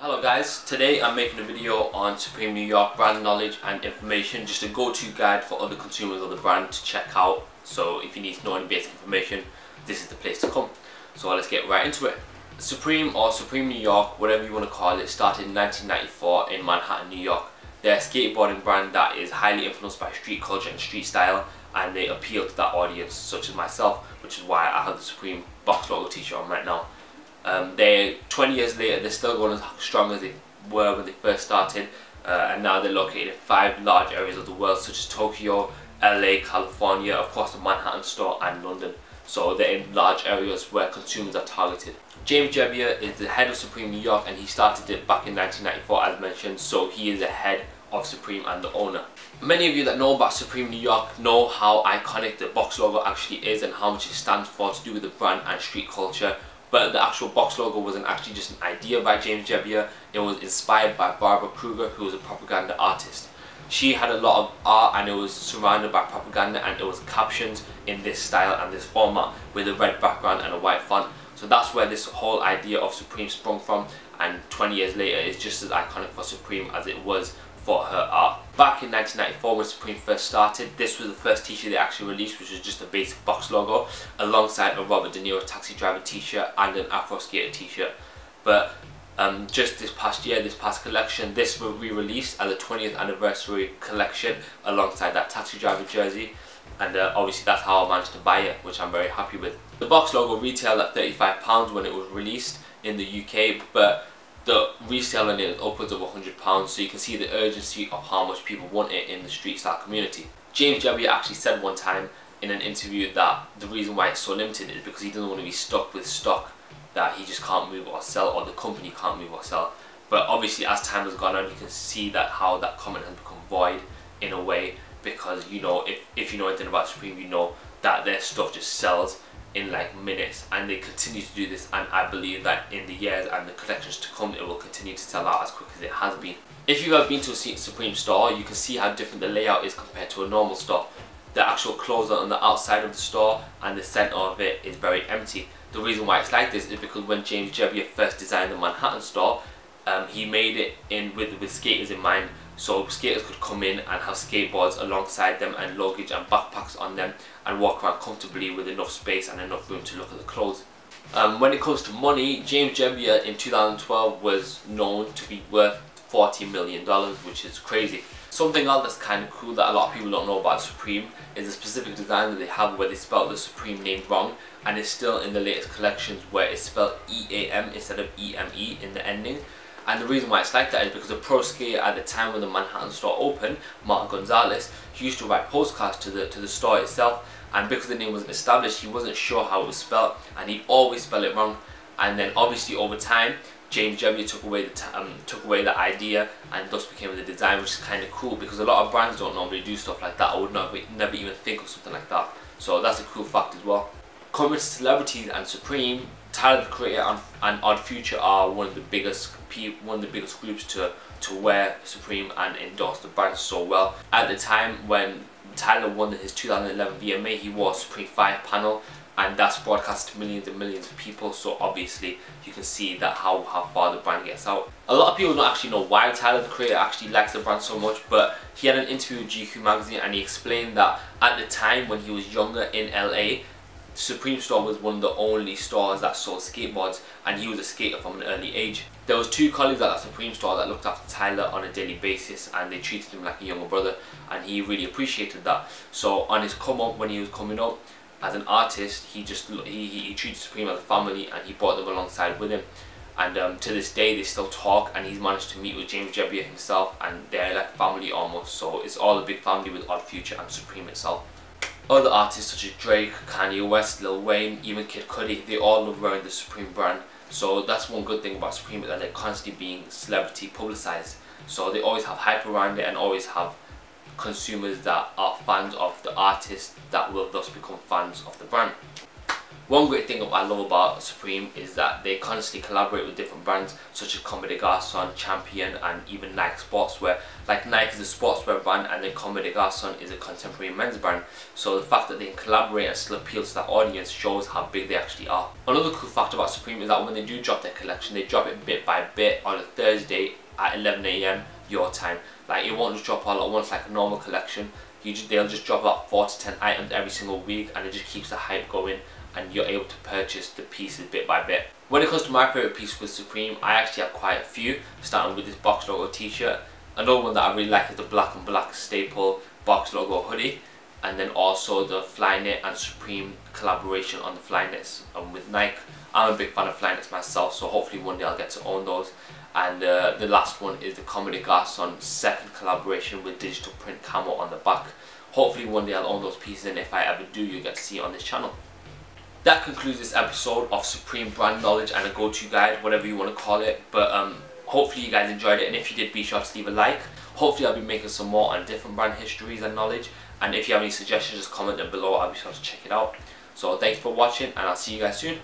Hello guys, today I'm making a video on Supreme New York brand knowledge and information, just a go-to guide for other consumers of the brand to check out. So if you need to know any basic information, this is the place to come. So let's get right into it. Supreme, or Supreme New York, whatever you want to call it, started in 1994 in Manhattan, New York. They're a skateboarding brand that is highly influenced by street culture and street style, and they appeal to that audience, such as myself, which is why I have the Supreme box logo t-shirt on right now. They're 20 years later, they're still going as strong as they were when they first started, and now they're located in 5 large areas of the world, such as Tokyo, LA, California, of course the Manhattan store, and London. So they're in large areas where consumers are targeted. James Jebbia is the head of Supreme New York, and he started it back in 1994 as mentioned, so he is the head of Supreme and the owner. Many of you that know about Supreme New York know how iconic the box logo actually is and how much it stands for to do with the brand and street culture. But the actual box logo wasn't actually just an idea by James Jebbia, it was inspired by Barbara Kruger, who was a propaganda artist. She had a lot of art and it was surrounded by propaganda, and it was captions in this style and this format with a red background and a white font. So that's where this whole idea of Supreme sprung from, and 20 years later it's just as iconic for Supreme as it was for her art. Back in 1994 when Supreme first started, this was the first t-shirt they actually released, which was just a basic box logo alongside a Robert De Niro Taxi Driver t-shirt and an Afro Skater t-shirt. But just this past year, this past collection, this was re-released as a 20th anniversary collection alongside that Taxi Driver jersey, and obviously that's how I managed to buy it, which I'm very happy with. The box logo retailed at £35 when it was released in the UK, but the resale on it is upwards of £100, so you can see the urgency of how much people want it in the street style community. James Jebbia actually said one time in an interview that the reason why it's so limited is because he doesn't want to be stuck with stock that he just can't move or sell, or the company can't move or sell. But obviously as time has gone on, you can see that how that comment has become void in a way, because you know, if you know anything about Supreme, you know that their stuff just sells in like minutes, and they continue to do this, and I believe that in the years and the collections to come it will continue to sell out as quick as it has been. If you've ever been to a Supreme store, you can see how different the layout is compared to a normal store. The actual clothes are on the outside of the store and the centre of it is very empty. The reason why it's like this is because when James Jebbia first designed the Manhattan store, he made it in with skaters in mind, so skaters could come in and have skateboards alongside them and luggage and backpacks on them and walk around comfortably with enough space and enough room to look at the clothes. When it comes to money, James Jebbia in 2012 was known to be worth $40 million, which is crazy. Something else that's kind of cool that a lot of people don't know about Supreme is the specific design that they have where they spelled the Supreme name wrong, and it's still in the latest collections where it's spelled E-A-M instead of E-M-E in the ending. And the reason why it's like that is because the pro skater at the time when the Manhattan store opened, Mark Gonzalez, he used to write postcards to the store itself, and because the name wasn't established, he wasn't sure how it was spelled, and he'd always spell it wrong. And then obviously over time, James Jebbia took away the idea, and thus became the design, which is kind of cool because a lot of brands don't normally do stuff like that. I would never even think of something like that. So that's a cool fact as well. Coming to celebrities and Supreme, Tyler the Creator and Odd Future are one of the biggest groups to wear Supreme and endorse the brand so well. At the time when Tyler won his 2011 VMA, he wore a Supreme 5 panel, and that's broadcast to millions and millions of people, so obviously you can see that how far the brand gets out. A lot of people don't actually know why Tyler the Creator actually likes the brand so much, but he had an interview with GQ magazine and he explained that at the time when he was younger in LA, Supreme store was one of the only stores that sold skateboards, and he was a skater from an early age. There was 2 colleagues at that Supreme store that looked after Tyler on a daily basis, and they treated him like a younger brother, and he really appreciated that. So on his come up, when he was coming up as an artist, he treated Supreme as a family, and he brought them alongside with him. And to this day they still talk, and he's managed to meet with James Jebbia himself, and they're like family almost. So it's all a big family with Odd Future and Supreme itself. Other artists such as Drake, Kanye West, Lil Wayne, even Kid Cudi, they all love wearing the Supreme brand. So that's one good thing about Supreme, is that they're constantly being celebrity publicized. So they always have hype around it and always have consumers that are fans of the artist that will thus become fans of the brand. One great thing I love about Supreme is that they constantly collaborate with different brands such as Comme des Garçons, Champion, and even Nike Sportswear. Like Nike is a sportswear brand, and then Comme des Garçons is a contemporary men's brand. So the fact that they can collaborate and still appeal to that audience shows how big they actually are. Another cool fact about Supreme is that when they do drop their collection, they drop it bit by bit on a Thursday at 11 AM your time. Like, it won't just drop all at once like a normal collection. They'll just drop about 4 to 10 items every single week, and it just keeps the hype going, and you're able to purchase the pieces bit by bit. When it comes to my favourite piece with Supreme, I actually have quite a few, starting with this box logo t-shirt. Another one that I really like is the black and black staple box logo hoodie, and then also the Flyknit and Supreme collaboration on the Flyknits with Nike. I'm a big fan of Flyknits myself, so hopefully one day I'll get to own those. And the last one is the Comedy Garçon second collaboration with digital print camo on the back. Hopefully one day I'll own those pieces, and if I ever do, you'll get to see it on this channel. That concludes this episode of Supreme brand knowledge and a go-to guide, whatever you want to call it. But hopefully you guys enjoyed it, and if you did, be sure to leave a like. Hopefully I'll be making some more on different brand histories and knowledge, and if you have any suggestions, just comment them below. I'll be sure to check it out. So thanks for watching, and I'll see you guys soon.